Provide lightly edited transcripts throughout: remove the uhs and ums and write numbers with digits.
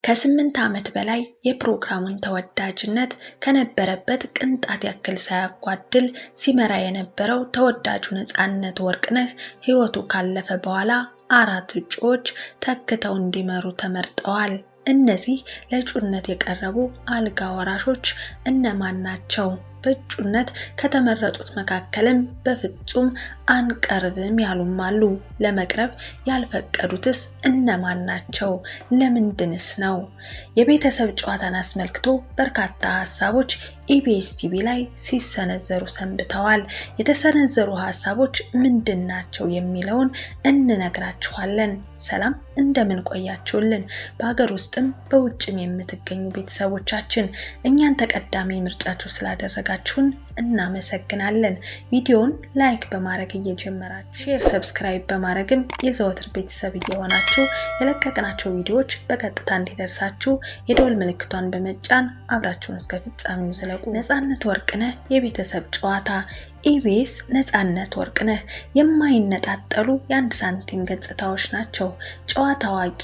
ከ8 ዓመት በላይ የፕሮግራሙን ተወዳጅነት ከነበረበት ቅንጣት ያክል ሳያጓድል ሲመራ የነበረው ተወዳጁ ነፃነት ወርቅነህ ሕይወቱ ካለፈ በኋላ 4 እጩዎች ተክተው እንዲመሩ ተመርጠዋል። እነዚህ ለእጩነት የቀረቡ አልጋ ወራሾች እነማን ናቸው? በእጩነት ከተመረጡት መካከልም በፍጹም አንቀርብም ያሉም አሉ። ለመቅረብ ያልፈቀዱትስ እነማን ናቸው? ለምንድንስ ነው? የቤተሰብ ጨዋታን አስመልክቶ በርካታ ሀሳቦች ኢቢኤስ ቲቪ ላይ ሲሰነዘሩ ሰንብተዋል። የተሰነዘሩ ሀሳቦች ምንድን ናቸው የሚለውን እንነግራችኋለን። ሰላም እንደምን ቆያችሁልን? በሀገር ውስጥም በውጭም የምትገኙ ቤተሰቦቻችን እኛን ተቀዳሚ ምርጫችሁ ስላደረጋችሁን እናመሰግናለን። ቪዲዮውን ላይክ በማድረግ እየጀመራችሁ ሼር፣ ሰብስክራይብ በማድረግም የዘወትር ቤተሰብ እየሆናችሁ የለቀቅናቸው ቪዲዮዎች በቀጥታ እንዲደርሳችሁ የደወል ምልክቷን በመጫን አብራችሁን እስከ ፍጻሜው ዝለቁ። ነፃነት ወርቅነህ የቤተሰብ ጨዋታ። ኢቢኤስ ነፃነት ወርቅነህ የማይነጣጠሉ የአንድ ሳንቲም ገጽታዎች ናቸው። ጨዋታ አዋቂ፣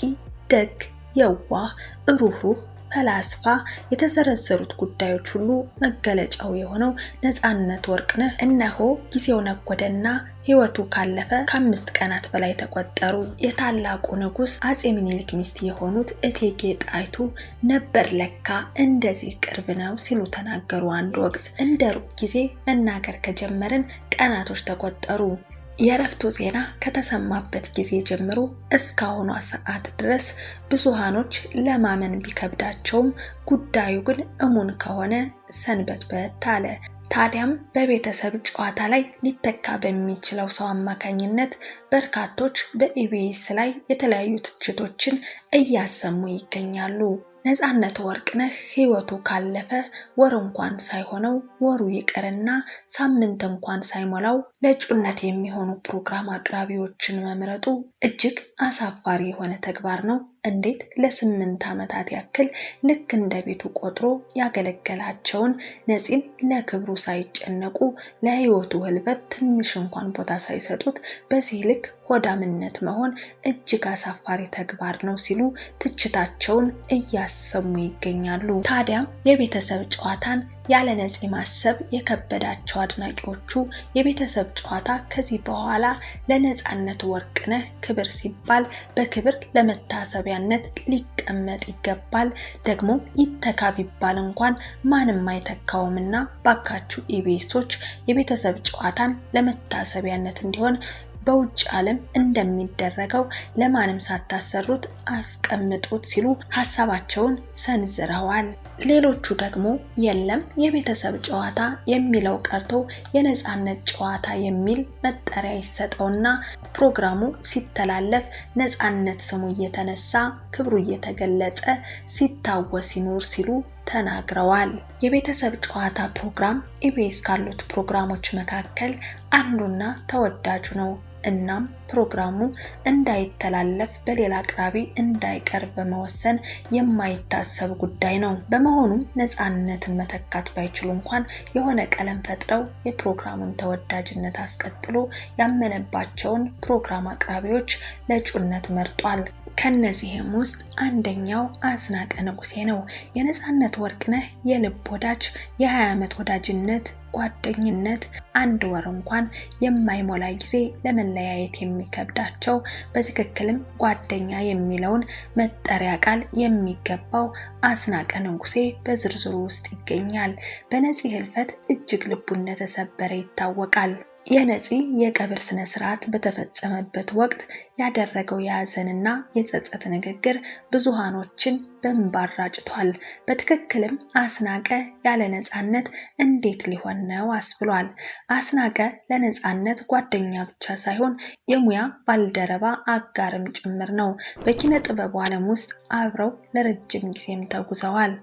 ደግ፣ የዋህ፣ ሩህሩህ፣ ፈላስፋ የተዘረዘሩት ጉዳዮች ሁሉ መገለጫው የሆነው ነፃነት ወርቅነህ እነሆ ጊዜው ነጎደና ሕይወቱ ካለፈ ከ5 ቀናት በላይ ተቆጠሩ። የታላቁ ንጉሥ አጼ ምኒልክ ሚስት የሆኑት እቴጌ ጣይቱ ነበር ለካ እንደዚህ ቅርብ ነው ሲሉ ተናገሩ። አንድ ወቅት እንደ ሩቅ ጊዜ መናገር ከጀመርን ቀናቶች ተቆጠሩ። የእረፍቱ ዜና ከተሰማበት ጊዜ ጀምሮ እስካሁኗ ሰዓት ድረስ ብዙሃኖች ለማመን ቢከብዳቸውም ጉዳዩ ግን እሙን ከሆነ ሰንበትበት አለ። ታዲያም በቤተሰብ ጨዋታ ላይ ሊተካ በሚችለው ሰው አማካኝነት በርካቶች በኢቢኤስ ላይ የተለያዩ ትችቶችን እያሰሙ ይገኛሉ። ነፃነት ወርቅነህ ሕይወቱ ካለፈ ወር እንኳን ሳይሆነው ወሩ ይቀርና ሳምንት እንኳን ሳይሞላው ለእጩነት የሚሆኑ ፕሮግራም አቅራቢዎችን መምረጡ እጅግ አሳፋሪ የሆነ ተግባር ነው። እንዴት ለ8 ዓመታት ያክል ልክ እንደ ቤቱ ቆጥሮ ያገለገላቸውን ነፂን ለክብሩ ሳይጨነቁ ለሕይወቱ ህልፈት ትንሽ እንኳን ቦታ ሳይሰጡት በዚህ ልክ ሆዳምነት መሆን እጅግ አሳፋሪ ተግባር ነው ሲሉ ትችታቸውን እያሰሙ ይገኛሉ። ታዲያም የቤተሰብ ጨዋታን ያለ ነፂ ማሰብ የከበዳቸው አድናቂዎቹ የቤተሰብ ጨዋታ ከዚህ በኋላ ለነፃነት ወርቅነህ ክብር ሲባል በክብር ለመታሰቢያነት ሊቀመጥ ይገባል። ደግሞ ይተካ ቢባል እንኳን ማንም አይተካውምና ባካችሁ ኢቢኤሶች የቤተሰብ ጨዋታን ለመታሰቢያነት እንዲሆን በውጭ ዓለም እንደሚደረገው ለማንም ሳታሰሩት አስቀምጡት ሲሉ ሀሳባቸውን ሰንዝረዋል። ሌሎቹ ደግሞ የለም የቤተሰብ ጨዋታ የሚለው ቀርቶ የነፃነት ጨዋታ የሚል መጠሪያ ይሰጠውና ፕሮግራሙ ሲተላለፍ ነፃነት ስሙ እየተነሳ ክብሩ እየተገለጸ ሲታወስ ይኖር ሲሉ ተናግረዋል። የቤተሰብ ጨዋታ ፕሮግራም ኢቢኤስ ካሉት ፕሮግራሞች መካከል አንዱና ተወዳጁ ነው። እናም ፕሮግራሙ እንዳይተላለፍ በሌላ አቅራቢ እንዳይቀርብ በመወሰን የማይታሰብ ጉዳይ ነው። በመሆኑም ነፃነትን መተካት ባይችሉ እንኳን የሆነ ቀለም ፈጥረው የፕሮግራሙን ተወዳጅነት አስቀጥሎ ያመነባቸውን ፕሮግራም አቅራቢዎች ለእጩነት መርጧል። ከነዚህም ውስጥ አንደኛው አስናቀ ንጉሴ ነው። የነፃነት ወርቅነህ የልብ ወዳጅ፣ የ20 ዓመት ወዳጅነት ጓደኝነት 1 ወር እንኳን የማይሞላ ጊዜ ለመለያየት የሚከብዳቸው በትክክልም ጓደኛ የሚለውን መጠሪያ ቃል የሚገባው አስናቀ ንጉሴ በዝርዝሩ ውስጥ ይገኛል። በነፂ ህልፈት እጅግ ልቡ እንደተሰበረ ይታወቃል። የነፂ የቀብር ስነ ስርዓት በተፈጸመበት ወቅት ያደረገው የሐዘንና የጸጸት ንግግር ብዙሃኖችን በእንባ አራጭቷል። በትክክልም አስናቀ ያለ ነፃነት እንዴት ሊሆን ነው አስብሏል። አስናቀ ለነፃነት ጓደኛ ብቻ ሳይሆን የሙያ ባልደረባ አጋርም ጭምር ነው። በኪነ ጥበቡ ዓለም ውስጥ አብረው ለረጅም ጊዜም ተጉዘዋል።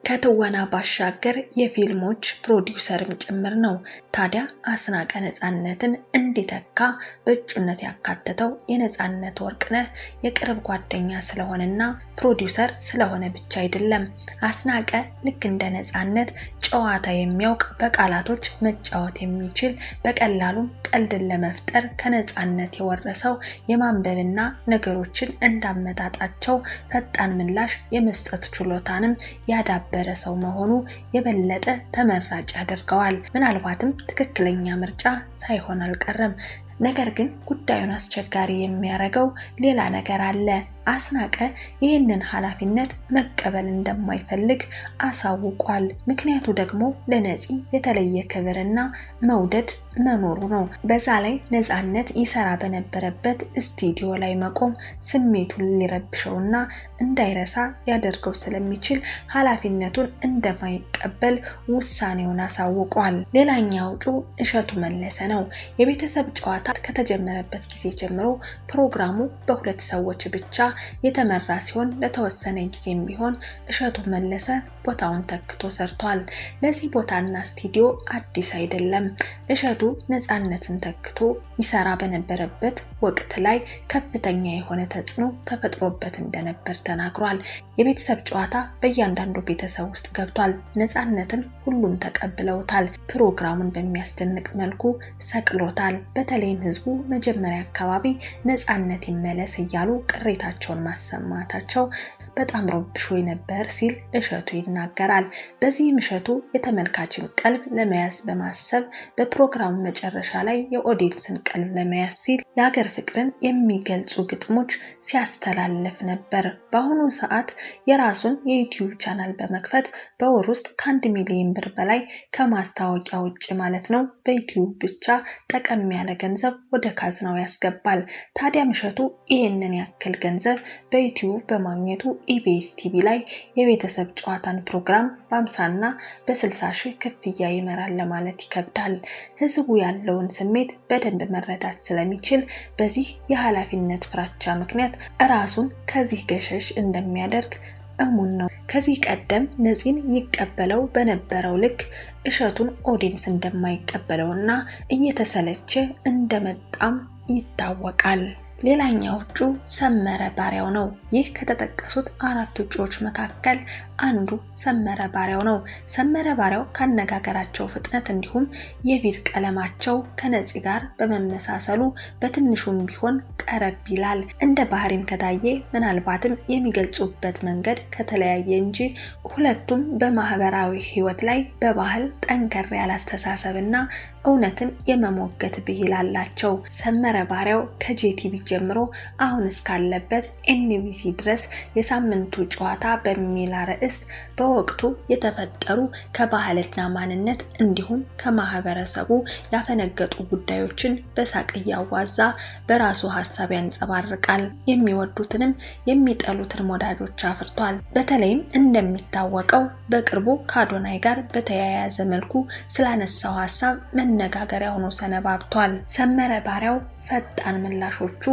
ከትወና ባሻገር የፊልሞች ፕሮዲውሰርም ጭምር ነው። ታዲያ አስናቀ ነፃነትን እንዲተካ በእጩነት ያካተተው የነፃነት ወርቅነህ የቅርብ ጓደኛ ስለሆነና ፕሮዲውሰር ስለሆነ ብቻ አይደለም። አስናቀ ልክ እንደ ነፃነት ጨዋታ የሚያውቅ፣ በቃላቶች መጫወት የሚችል፣ በቀላሉም ቀልድን ለመፍጠር ከነፃነት የወረሰው የማንበብና ነገሮችን እንዳመጣጣቸው ፈጣን ምላሽ የመስጠት ችሎታንም ያዳበረ ሰው መሆኑ የበለጠ ተመራጭ ያደርገዋል። ምናልባትም ትክክለኛ ምርጫ ሳይሆን አልቀረም። ነገር ግን ጉዳዩን አስቸጋሪ የሚያደርገው ሌላ ነገር አለ። አስናቀ ይህንን ኃላፊነት መቀበል እንደማይፈልግ አሳውቋል። ምክንያቱ ደግሞ ለነፂ የተለየ ክብርና መውደድ መኖሩ ነው። በዛ ላይ ነፃነት ይሰራ በነበረበት ስቱዲዮ ላይ መቆም ስሜቱን ሊረብሸውና እንዳይረሳ ሊያደርገው ስለሚችል ኃላፊነቱን እንደማይቀበል ውሳኔውን አሳውቋል። ሌላኛው እጩ እሸቱ መለሰ ነው። የቤተሰብ ጨዋታ ከተጀመረበት ጊዜ ጀምሮ ፕሮግራሙ በሁለት ሰዎች ብቻ የተመራ ሲሆን ለተወሰነ ጊዜም ቢሆን እሸቱ መለሰ ቦታውን ተክቶ ሰርቷል። ለዚህ ቦታና ስቱዲዮ አዲስ አይደለም። እሸቱ ነፃነትን ተክቶ ይሰራ በነበረበት ወቅት ላይ ከፍተኛ የሆነ ተጽዕኖ ተፈጥሮበት እንደነበር ተናግሯል። የቤተሰብ ጨዋታ በእያንዳንዱ ቤተሰብ ውስጥ ገብቷል። ነፃነትን ሁሉም ተቀብለውታል። ፕሮግራሙን በሚያስደንቅ መልኩ ሰቅሎታል። በተለይም ህዝቡ መጀመሪያ አካባቢ ነፃነት ይመለስ እያሉ ቅሬታቸውን ማሰማታቸው በጣም ረብሾ ነበር ሲል እሸቱ ይናገራል። በዚህም እሸቱ የተመልካችን ቀልብ ለመያዝ በማሰብ በፕሮግራሙ መጨረሻ ላይ የኦዲየንስን ቀልብ ለመያዝ ሲል የሀገር ፍቅርን የሚገልጹ ግጥሞች ሲያስተላልፍ ነበር። በአሁኑ ሰዓት የራሱን የዩቲዩብ ቻናል በመክፈት በወር ውስጥ ከ1 ሚሊዮን ብር በላይ ከማስታወቂያ ውጭ ማለት ነው በዩቲዩብ ብቻ ጠቀም ያለ ገንዘብ ወደ ካዝናው ያስገባል። ታዲያ እሸቱ ይህንን ያክል ገንዘብ በዩቲዩብ በማግኘቱ ኢቢኤስ ቲቪ ላይ የቤተሰብ ጨዋታን ፕሮግራም በ50 እና በ60 ሺህ ክፍያ ይመራል ለማለት ይከብዳል። ህዝቡ ያለውን ስሜት በደንብ መረዳት ስለሚችል በዚህ የኃላፊነት ፍራቻ ምክንያት ራሱን ከዚህ ገሸሽ እንደሚያደርግ እሙን ነው። ከዚህ ቀደም ነፂን ይቀበለው በነበረው ልክ እሸቱን ኦዲየንስ እንደማይቀበለውና እየተሰለቸ እንደመጣም ይታወቃል። ሌላኛው እጩ ሰመረ ባሪያው ነው። ይህ ከተጠቀሱት 4 እጩዎች መካከል አንዱ ሰመረ ባሪያው ነው። ሰመረ ባሪያው ካነጋገራቸው ፍጥነት እንዲሁም የፊት ቀለማቸው ከነፂ ጋር በመመሳሰሉ በትንሹም ቢሆን ቀረብ ይላል። እንደ ባህሪም ከታየ ምናልባትም የሚገልጹበት መንገድ ከተለያየ እንጂ ሁለቱም በማህበራዊ ህይወት ላይ በባህል ጠንከር ያለ አስተሳሰብና እውነትን የመሞገት ብሂል አላቸው። ሰመረ ባሪያው ከጄቲቪ ጀምሮ አሁን እስካለበት ኤንቢሲ ድረስ የሳምንቱ ጨዋታ በሚል ርዕስ በወቅቱ የተፈጠሩ ከባህልና ማንነት እንዲሁም ከማህበረሰቡ ያፈነገጡ ጉዳዮችን በሳቅ እያዋዛ በራሱ ሀሳብ ያንጸባርቃል። የሚወዱትንም የሚጠሉትን ወዳጆች አፍርቷል። በተለይም እንደሚታወቀው በቅርቡ ከአዶናይ ጋር በተያያዘ መልኩ ስላነሳው ሀሳብ መነጋገሪያ ሆኖ ሰነባብቷል። ሰመረ ባሪያው ፈጣን ምላሾቹ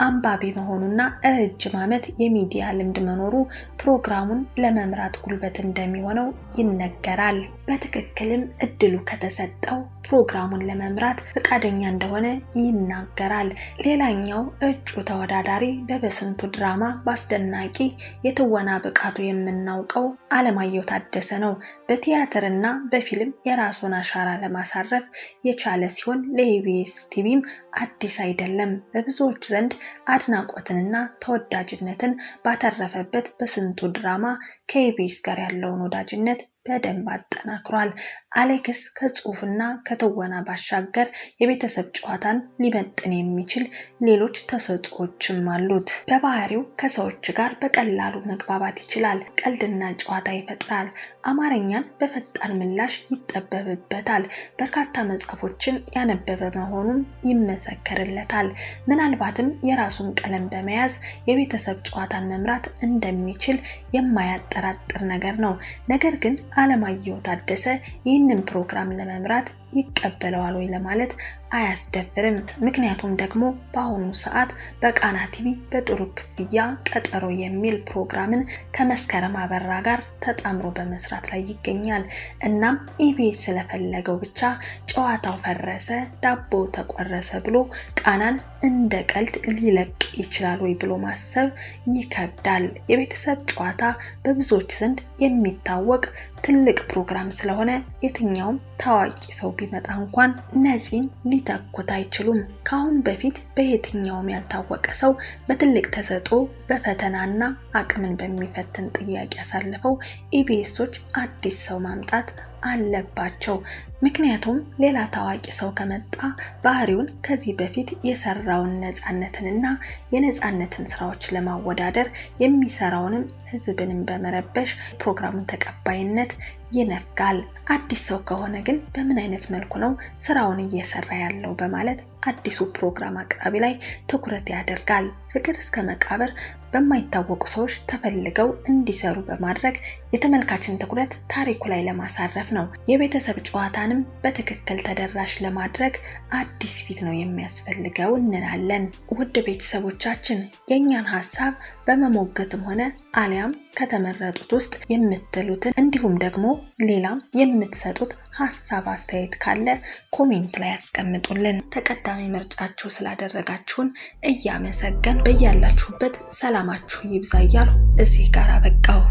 አንባቢ መሆኑና ረጅም ዓመት የሚዲያ ልምድ መኖሩ ፕሮግራሙን ለመምራት ጉልበት እንደሚሆነው ይነገራል። በትክክልም እድሉ ከተሰጠው ፕሮግራሙን ለመምራት ፈቃደኛ እንደሆነ ይናገራል። ሌላኛው እጩ ተወዳዳሪ በበስንቱ ድራማ በአስደናቂ የትወና ብቃቱ የምናውቀው አለማየሁ ታደሰ ነው። በቲያትርና በፊልም የራሱን አሻራ ለማሳረፍ የቻለ ሲሆን ለኢቢኤስ ቲቪም አዲስ አይደለም። በብዙዎች ዘንድ አድናቆትንና ተወዳጅነትን ባተረፈበት በስንቱ ድራማ ከኢቢኤስ ጋር ያለውን ወዳጅነት በደንብ አጠናክሯል። አሌክስ ከጽሁፍና ከትወና ባሻገር የቤተሰብ ጨዋታን ሊመጥን የሚችል ሌሎች ተሰጥኦዎችም አሉት። በባህሪው ከሰዎች ጋር በቀላሉ መግባባት ይችላል። ቀልድና ጨዋታ ይፈጥራል። አማርኛን በፈጣን ምላሽ ይጠበብበታል። በርካታ መጽሐፎችን ያነበበ መሆኑን ይመሰከርለታል። ምናልባትም የራሱን ቀለም በመያዝ የቤተሰብ ጨዋታን መምራት እንደሚችል የማያጠራጥር ነገር ነው። ነገር ግን አለማየሁ ታደሰ ይህንን ፕሮግራም ለመምራት ይቀበለዋል ወይ ለማለት አያስደፍርም። ምክንያቱም ደግሞ በአሁኑ ሰዓት በቃና ቲቪ በጥሩ ክፍያ ቀጠሮ የሚል ፕሮግራምን ከመስከረም አበራ ጋር ተጣምሮ በመስራት ላይ ይገኛል። እናም ኢቢኤስ ስለፈለገው ብቻ ጨዋታው ፈረሰ፣ ዳቦ ተቆረሰ ብሎ ቃናን እንደ ቀልድ ሊለቅ ይችላል ወይ ብሎ ማሰብ ይከብዳል። የቤተሰብ ጨዋታ በብዙዎች ዘንድ የሚታወቅ ትልቅ ፕሮግራም ስለሆነ የትኛውም ታዋቂ ሰው ቢመጣ እንኳን ነፂን ሊተኩት አይችሉም። ከአሁን በፊት በየትኛውም ያልታወቀ ሰው በትልቅ ተሰጥኦ በፈተናና አቅምን በሚፈትን ጥያቄ ያሳለፈው ኢቢኤሶች አዲስ ሰው ማምጣት አለባቸው። ምክንያቱም ሌላ ታዋቂ ሰው ከመጣ ባህሪውን ከዚህ በፊት የሰራውን ነፃነትንና የነፃነትን ስራዎች ለማወዳደር የሚሰራውንም ህዝብንም በመረበሽ ፕሮግራሙን ተቀባይነት ይነፍጋል። አዲስ ሰው ከሆነ ግን በምን አይነት መልኩ ነው ስራውን እየሰራ ያለው በማለት አዲሱ ፕሮግራም አቅራቢ ላይ ትኩረት ያደርጋል። ፍቅር እስከ መቃብር በማይታወቁ ሰዎች ተፈልገው እንዲሰሩ በማድረግ የተመልካችን ትኩረት ታሪኩ ላይ ለማሳረፍ ነው። የቤተሰብ ጨዋታንም በትክክል ተደራሽ ለማድረግ አዲስ ፊት ነው የሚያስፈልገው እንላለን። ውድ ቤተሰቦቻችን የእኛን ሀሳብ በመሞገትም ሆነ አሊያም ከተመረጡት ውስጥ የምትሉትን እንዲሁም ደግሞ ሌላም የምትሰጡት ሀሳብ አስተያየት ካለ ኮሜንት ላይ ያስቀምጡልን። ተቀዳሚ ምርጫችሁ ስላደረጋችሁን እያመሰገን በያላችሁበት ሰላማችሁ ይብዛ እያልኩ እዚህ ጋር አበቃሁ።